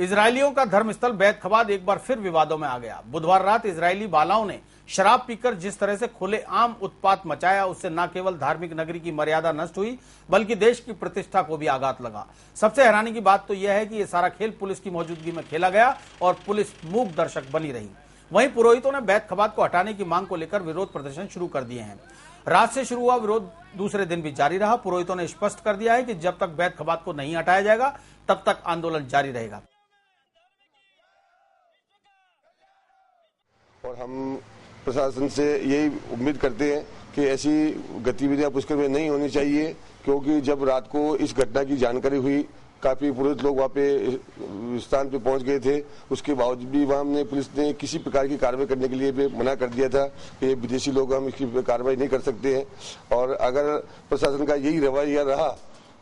इजरायलियों का धर्मस्थल बैत खबाद एक बार फिर विवादों में आ गया। बुधवार रात इजरायली बालाओं ने शराब पीकर जिस तरह से खुलेआम उत्पात मचाया, उससे न केवल धार्मिक नगरी की मर्यादा नष्ट हुई बल्कि देश की प्रतिष्ठा को भी आघात लगा। सबसे हैरानी की बात तो यह है कि यह सारा खेल पुलिस की मौजूदगी में खेला गया और पुलिस मूक दर्शक बनी रही। वहीं पुरोहितों ने बैत खबाद को हटाने की मांग को लेकर विरोध प्रदर्शन शुरू कर दिए हैं। रात से शुरू हुआ विरोध दूसरे दिन भी जारी रहा। पुरोहितों ने स्पष्ट कर दिया है कि जब तक बैत खबाद को नहीं हटाया जाएगा तब तक आंदोलन जारी रहेगा। और हम प्रशासन से यही उम्मीद करते हैं कि ऐसी गतिविधियां पुष्कर में नहीं होनी चाहिए, क्योंकि जब रात को इस घटना की जानकारी हुई, काफी पुरोहित लोग वहाँ पे स्थान पे पहुंच गए थे। उसके बावजूद भी वहाँ हमने पुलिस ने किसी प्रकार की कार्रवाई करने के लिए भी मना कर दिया था कि ये विदेशी लोग, हम इसकी कार्रवाई नहीं कर सकते हैं। और अगर प्रशासन का यही रवैया रहा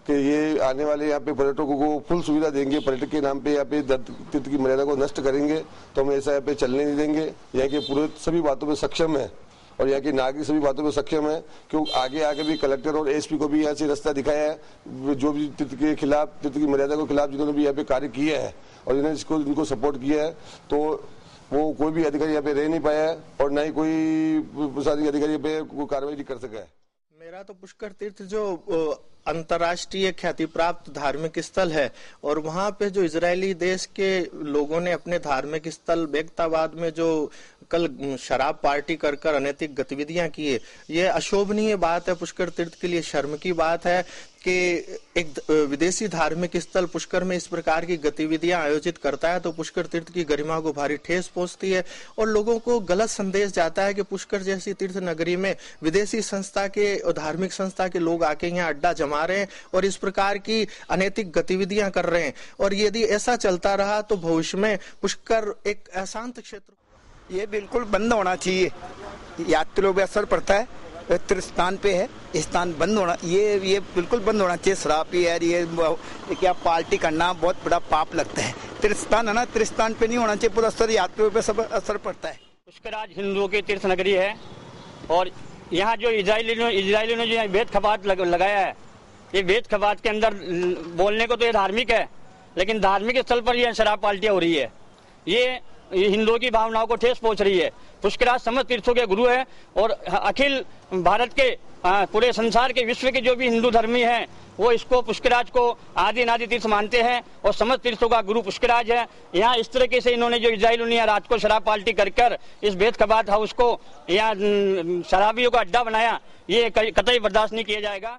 कि ये आने वाले यहाँ पे पर्यटकों को फुल सुविधा देंगे, पर्यटक के नाम पे यहाँ पे तीर्थ की मर्यादा को नष्ट करेंगे, तो हम ऐसा यहाँ पे चलने नहीं देंगे। यहाँ के पुरोहित सभी बातों में सक्षम है और यहाँ के नागरिक सभी बातों में सक्षम है, क्योंकि आगे भी कलेक्टर और एसपी को भी यहाँ से रास्ता दिखाया है। जो भी तीर्थ के खिलाफ, तीर्थ की मर्यादा के खिलाफ जिन्होंने भी यहाँ पे कार्य किया है और जिन्होंने इसको इनको सपोर्ट किया है, तो वो कोई भी अधिकारी यहाँ पे रह नहीं पाया है और न ही कोई प्रशासनिक अधिकारी पे कार्रवाई नहीं कर सका है। मेरा तो पुष्कर तीर्थ जो अंतर्राष्ट्रीय ख्याति प्राप्त धार्मिक स्थल है और वहां पे जो इजरायली देश के लोगों ने अपने धार्मिक स्थल बेगताबाद में जो कल शराब पार्टी कर अनैतिक गतिविधियां की है, ये अशोभनीय बात है। पुष्कर तीर्थ के लिए शर्म की बात है कि एक विदेशी धार्मिक स्थल पुष्कर में इस प्रकार की गतिविधियां आयोजित करता है, तो पुष्कर तीर्थ की गरिमा को भारी ठेस पहुंचती है और लोगों को गलत संदेश जाता है कि पुष्कर जैसी तीर्थ नगरी में विदेशी संस्था के और धार्मिक संस्था के लोग आके यहाँ अड्डा जमा रहे हैं और इस प्रकार की अनैतिक गतिविधियां कर रहे हैं। और यदि ऐसा चलता रहा तो भविष्य में पुष्कर एक अशांत क्षेत्र, ये बिल्कुल बंद होना चाहिए। यात्रियों पे असर पड़ता है, तीर्थस्थान पे है, स्थान बंद होना, ये बिल्कुल बंद होना चाहिए। शराब पी है, ये क्या पार्टी करना बहुत बड़ा पाप लगता है। तीर्थस्थान है ना, तीर्थस्थान पे नहीं होना चाहिए, पूरा असर यात्रियों पे सब असर पड़ता है। पुष्कर आज हिंदुओं की तीर्थ नगरी है और यहाँ जो इजरायलियों ने जो बैत खबाद लगाया है, ये बैत खबाद के अंदर बोलने को तो ये धार्मिक है, लेकिन धार्मिक स्थल पर यह शराब पार्टियां हो रही है। ये हिंदुओं की भावनाओं को ठेस पहुंच रही है। पुष्कराज समस्त तीर्थों के गुरु है और अखिल भारत के पूरे संसार के विश्व के जो भी हिंदू धर्मी हैं वो इसको पुष्कराज को आदि अनादि तीर्थ मानते हैं और समस्त तीर्थों का गुरु पुष्कराज है। यहाँ इस तरीके से इन्होंने जो इजराइल रात को शराब पार्टी कर इस बैत खबाद हाउस को यहाँ शराबियों का अड्डा बनाया, ये कतई बर्दाश्त नहीं किया जाएगा।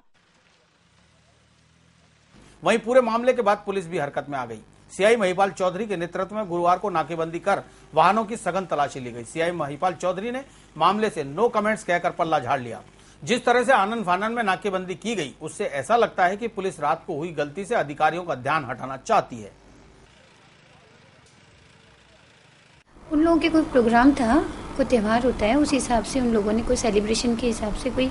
वहीं पूरे मामले के बाद पुलिस भी हरकत में आ गई। सीआई महिपाल चौधरी के नेतृत्व में गुरुवार को नाकेबंदी कर वाहनों की सघन तलाशी ली गई। सीआई महिपाल चौधरी ने मामले से नो कमेंट्स कहकर पल्ला झाड़ लिया। जिस तरह से आनन फानन में नाकेबंदी की गई, उससे ऐसा लगता है कि पुलिस रात को हुई गलती से अधिकारियों का ध्यान हटाना चाहती है। उन लोगों के कोई प्रोग्राम था, कोई त्यौहार होता है, उस हिसाब से उन लोगों ने कोई सेलिब्रेशन के हिसाब से कोई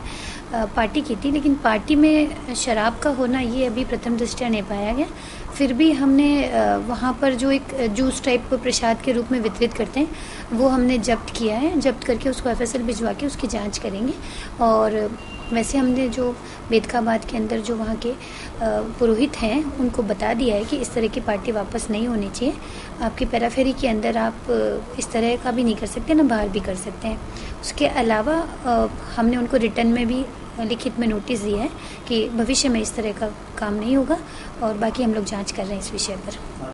पार्टी की थी, लेकिन पार्टी में शराब का होना ये अभी प्रथम दृष्टया नहीं पाया गया। फिर भी हमने वहाँ पर जो एक जूस टाइप को प्रसाद के रूप में वितरित करते हैं वो हमने जब्त किया है। जब्त करके उसको एफएसएल भिजवा के उसकी जांच करेंगे। और वैसे हमने जो बेतकाबाद के अंदर जो वहाँ के पुरोहित हैं उनको बता दिया है कि इस तरह की पार्टी वापस नहीं होनी चाहिए। आपकी पैराफेरी के अंदर आप इस तरह का भी नहीं कर सकते, ना बाहर भी कर सकते हैं। उसके अलावा हमने उनको रिटर्न में भी लिखित में नोटिस दिया है कि भविष्य में इस तरह का काम नहीं होगा और बाकी हम लोग जांच कर रहे हैं इस विषय पर।